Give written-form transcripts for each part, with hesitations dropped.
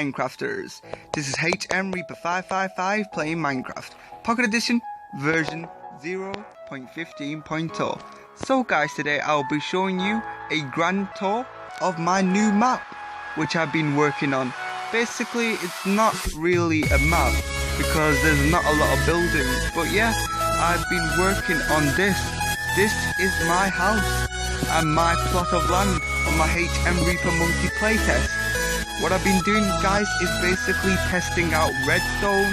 Minecrafters. This is HM Reaper 555 playing Minecraft Pocket Edition version 0.15.0. So guys, today I'll be showing you a grand tour of my new map which I've been working on. Basically it's not really a map because there's not a lot of buildings, but yeah, I've been working on this. This is my house and my plot of land on my HM Reaper multi playtest. What I've been doing guys is basically testing out redstone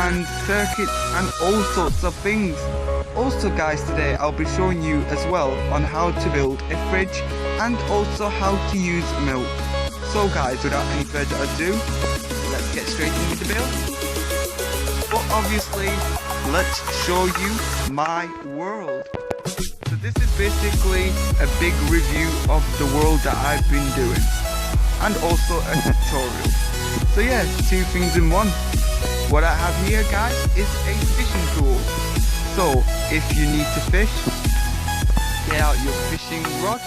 and circuits and all sorts of things. Also guys, today I'll be showing you as well on how to build a fridge and also how to use milk. So guys, without any further ado, let's get straight into the build. But obviously, let's show you my world. So this is basically a big review of the world that I've been doing. And also a tutorial. So yeah, two things in one. What I have here guys is a fishing tool. So if you need to fish, get out your fishing rod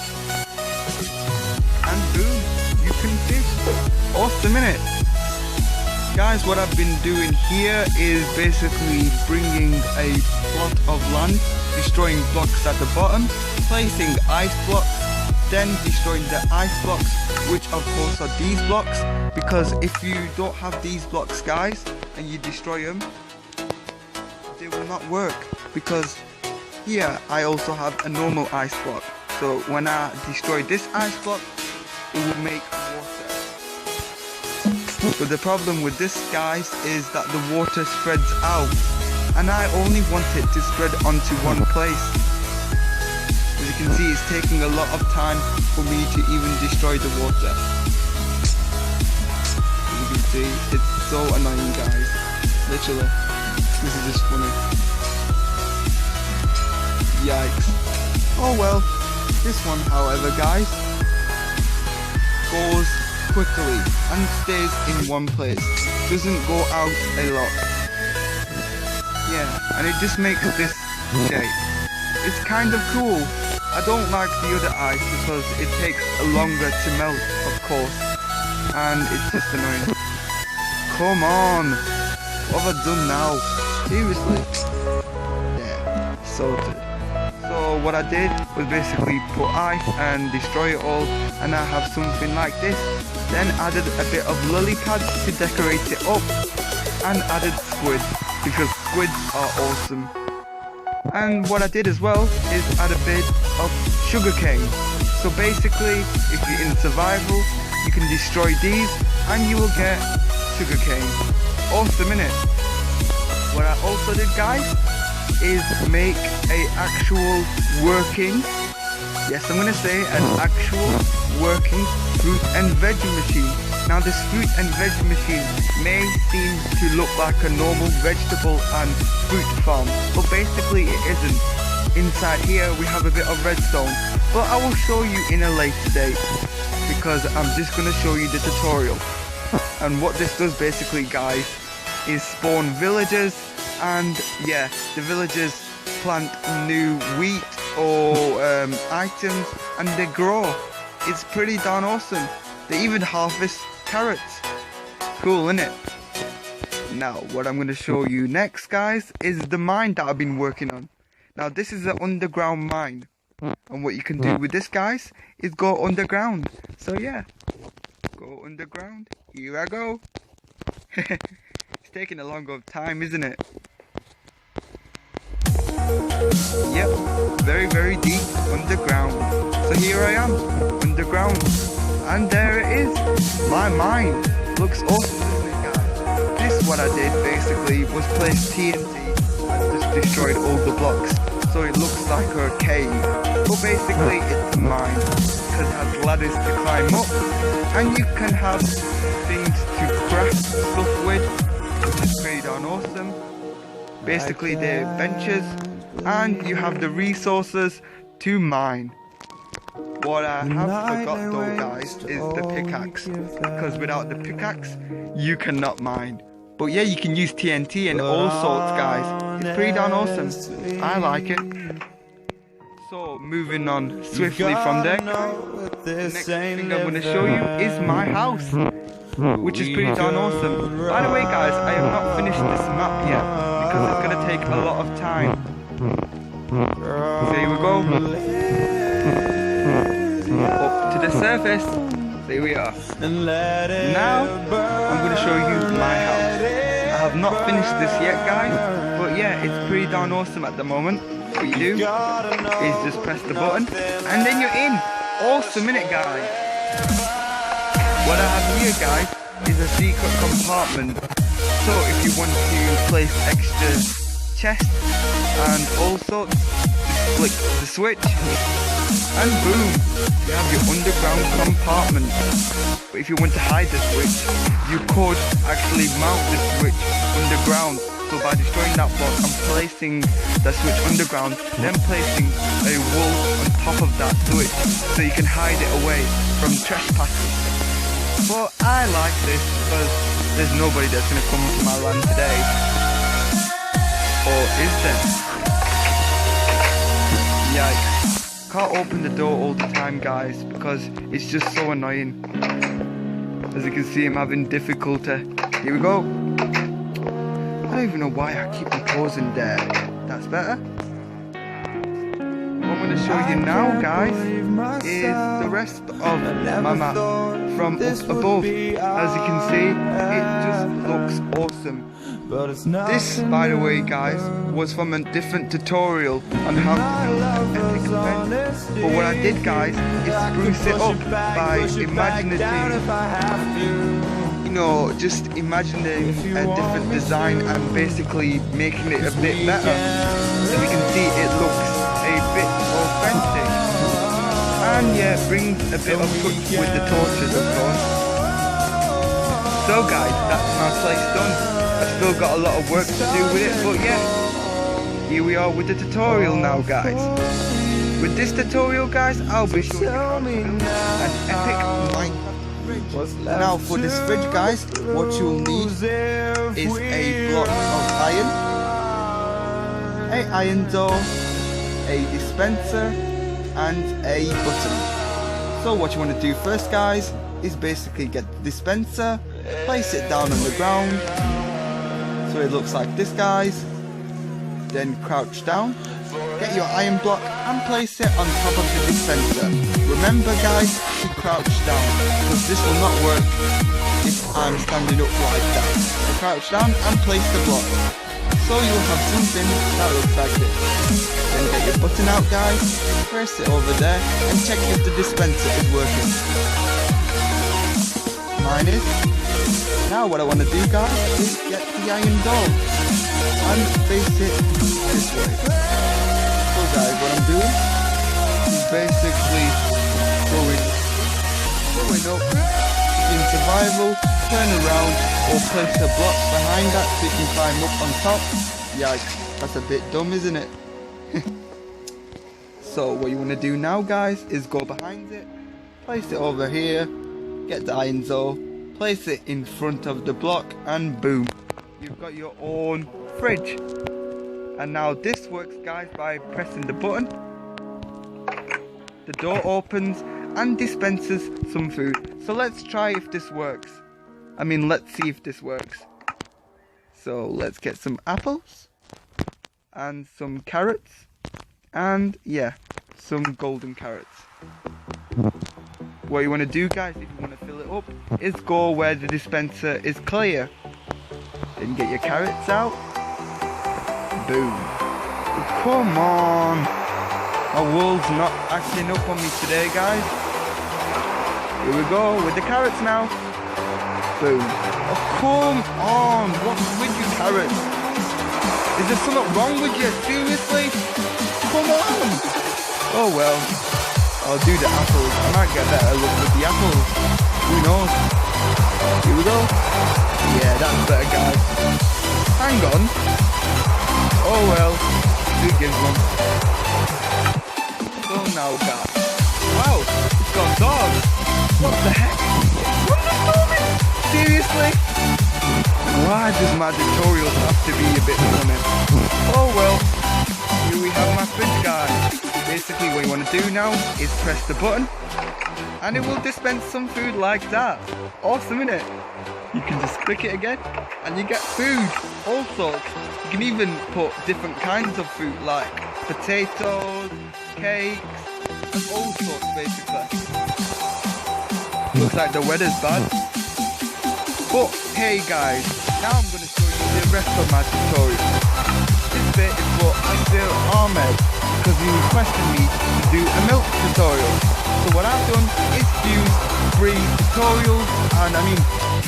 and boom, you can fish. Awesome, innit? Guys, what I've been doing here is basically bringing a plot of land, destroying blocks at the bottom, placing ice blocks, then destroying the ice blocks, which of course are these blocks, because if you don't have these blocks guys and you destroy them, they will not work, because here I also have a normal ice block. So when I destroy this ice block, it will make water. But the problem with this guys is that the water spreads out and I only want it to spread onto one place. As you can see, it's taking a lot of time for me to even destroy the water. As you can see, it's so annoying guys. Literally. This is just funny. Yikes. Oh well. This one, however guys, goes quickly and stays in one place. Doesn't go out a lot. Yeah, and it just makes this shape. It's kind of cool. I don't like the other ice because it takes longer to melt, of course, and it's just annoying. Come on, what have I done now? Seriously? Yeah, sorted. So what I did was basically put ice and destroy it all, and I have something like this. Then added a bit of lily pads to decorate it up, and added squid, because squids are awesome. And what I did as well is add a bit of sugarcane. So basically, if you're in survival, you can destroy these and you will get sugarcane. Awesome, innit? What I also did guys is make a actual working, yes I'm gonna say an actual working fruit and veg machine. Now this fruit and veg machine may seem to look like a normal vegetable and fruit farm, but basically it isn't. Inside here we have a bit of redstone, but I will show you in a later date, because I'm just going to show you the tutorial. And what this does basically guys is spawn villagers, and yeah, the villagers plant new wheat or items and they grow. It's pretty darn awesome. They even harvest carrots. Cool, innit? Now, what I'm going to show you next, guys, is the mine that I've been working on. Now, this is an underground mine. And what you can do with this, guys, is go underground. So, yeah. Go underground. Here I go. It's taking a long of time, isn't it? Yep. Very, very deep underground. So, here I am. Underground. And there it is, my mine. Looks awesome, doesn't it guys? This, what I did basically was place TNT and just destroyed all the blocks. So it looks like a cave. But basically it's a mine, because it has ladders to climb up. And you can have things to craft stuff with, which is pretty darn awesome. Basically they're benches, and you have the resources to mine. What I have forgot though guys is the pickaxe, because without the pickaxe you cannot mine. But yeah, you can use TNT and all sorts guys. It's pretty darn awesome. I like it. So moving on swiftly from there, the next thing I'm going to show you is my house. which is pretty darn awesome. By the way guys, I have not finished this map yet, because it's going to take a lot of time. So here we go. Up to the surface. There we are. Now, I'm going to show you my house. I have not finished this yet guys, but yeah, it's pretty darn awesome at the moment. What you do is just press the button, and then you're in. Awesome, innit guys? What I have here guys is a secret compartment. So if you want to place extra chests and all sorts, just flick the switch and boom, you have your underground compartment. But if you want to hide the switch, you could actually mount the switch underground. So by destroying that block and placing the switch underground, then placing a wall on top of that switch so you can hide it away from trespassers. But I like this because there's nobody that's going to come to my land today. Or is there? Yikes. Can't open the door all the time guys because it's just so annoying. As you can see, I'm having difficulty. Here we go. I don't even know why I keep pausing there. That's better. What I'm going to show you now guys is the rest of my map from up above. As you can see, it just looks awesome. This, by the way guys, was from a different tutorial on how to build an epic event. But what I did guys is spruce it up by imaginating, you know, just imagining a different design and basically making it a bit better. So you can see it looks a bit authentic. And yeah, brings a bit of touch with the torches of course. So guys, that's my place done. I've still got a lot of work to do with it, but yeah, here we are with the tutorial now guys. With this tutorial guys, I'll be showing you how to build an epic Minecraft fridge. Now for this fridge guys, what you'll need is a block of iron, an iron door, a dispenser and a button. So what you want to do first guys is basically get the dispenser, place it down on the ground so it looks like this guys, then crouch down, get your iron block and place it on top of the dispenser. Remember guys to crouch down because this will not work if I'm standing up like that. So crouch down and place the block. So you'll have something that looks like this. Then get your button out guys, press it over there and check if the dispenser is working. Mine is. Now what I want to do guys is get the iron door and face it this way. So guys, what I'm doing is basically going up in survival, turn around or place a block behind that so you can climb up on top. Yikes, that's a bit dumb isn't it? So what you want to do now guys is go behind it, place it over here, get the iron door, place it in front of the block and boom, you've got your own fridge. And now this works guys by pressing the button, the door opens and dispenses some food. So let's try if this works. Let's see if this works. So let's get some apples and some carrots and yeah, some golden carrots. What you want to do guys, if you want to fill it up, is go where the dispenser is clear. Then get your carrots out. Boom. Oh, come on. My world's not acting up on me today guys. Here we go with the carrots now. Boom. Oh, come on. What's with you carrots? Is there something wrong with you? Seriously? Come on. Oh well. I'll do the apples. I might get better luck with the apples. Who knows? Here we go. Yeah, that's better guys. Hang on. Oh well. Who gives one? So now guys. Wow, it's gone dark. What the heck? Seriously? Why does my tutorials have to be a bit funny? Oh well. Here we have my fridge guys. Basically what you want to do now is press the button and it will dispense some food like that. Awesome, innit? You can just click it again and you get food. Also, you can even put different kinds of food like potatoes, cakes, and all sorts basically. Looks like the weather's bad. But hey guys, now I'm going to show you the rest of my tutorial. This bit is for Isaiah Ahmed because he requested me to do a milk tutorial. So what I've done is use 3 tutorials, and I mean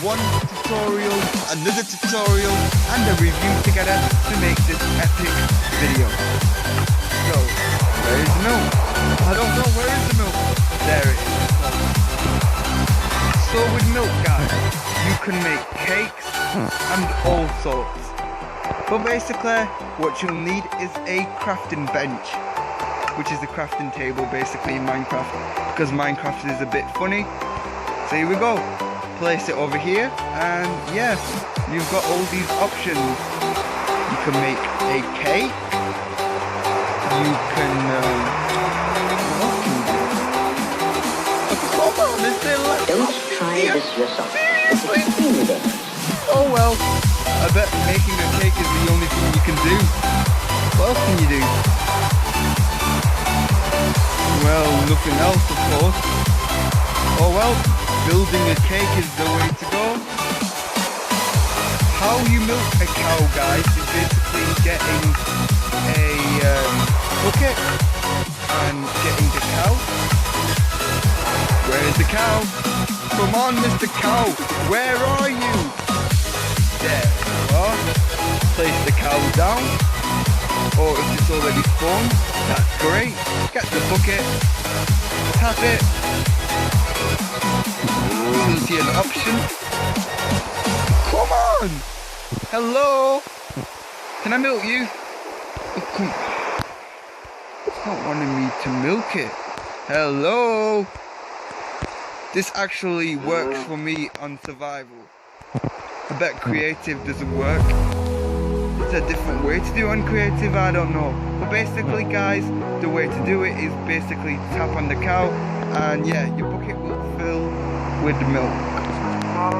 one tutorial, another tutorial, and a review together to make this epic video. So, where is the milk? I don't know, where is the milk? There it is. So with milk guys, you can make cakes and all sorts. But basically, what you'll need is a crafting bench, which is the crafting table basically in Minecraft, because Minecraft is a bit funny. So here we go. Place it over here, and yes, you've got all these options. You can make a cake. You can what can you do? Oh, come on, is there like... Don't try this yourself. Seriously? Oh well, I bet making a cake is the only thing you can do. What else can you do? Well, nothing else of course. Oh well, building a cake is the way to go. How you milk a cow guys is basically getting a bucket and getting the cow. Where is the cow? Come on Mr. Cow, where are you? There you are. Place the cow down. Or if it's already spawned, that's great. Get the bucket, tap it. You'll see an option. Come on! Hello? Can I milk you? Oh, come. It's not wanting me to milk it. Hello? This actually works for me on survival. I bet creative doesn't work. It's a different way to do on creative, I don't know. But basically guys, the way to do it is basically tap on the cow, and yeah, your bucket will fill with milk.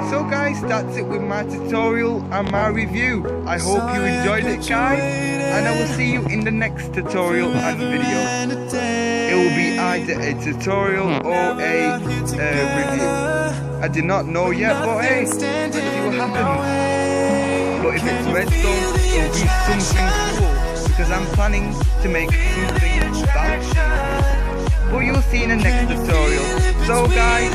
So guys, that's it with my tutorial and my review. I hope you enjoyed it guys, and I will see you in the next tutorial and video. It will be either a tutorial or a review. I do not know yet, but hey, let's see what happens. But if it's redstone, it will be something cool, because I'm planning to make something bouncy. But you'll see in the next tutorial. So guys,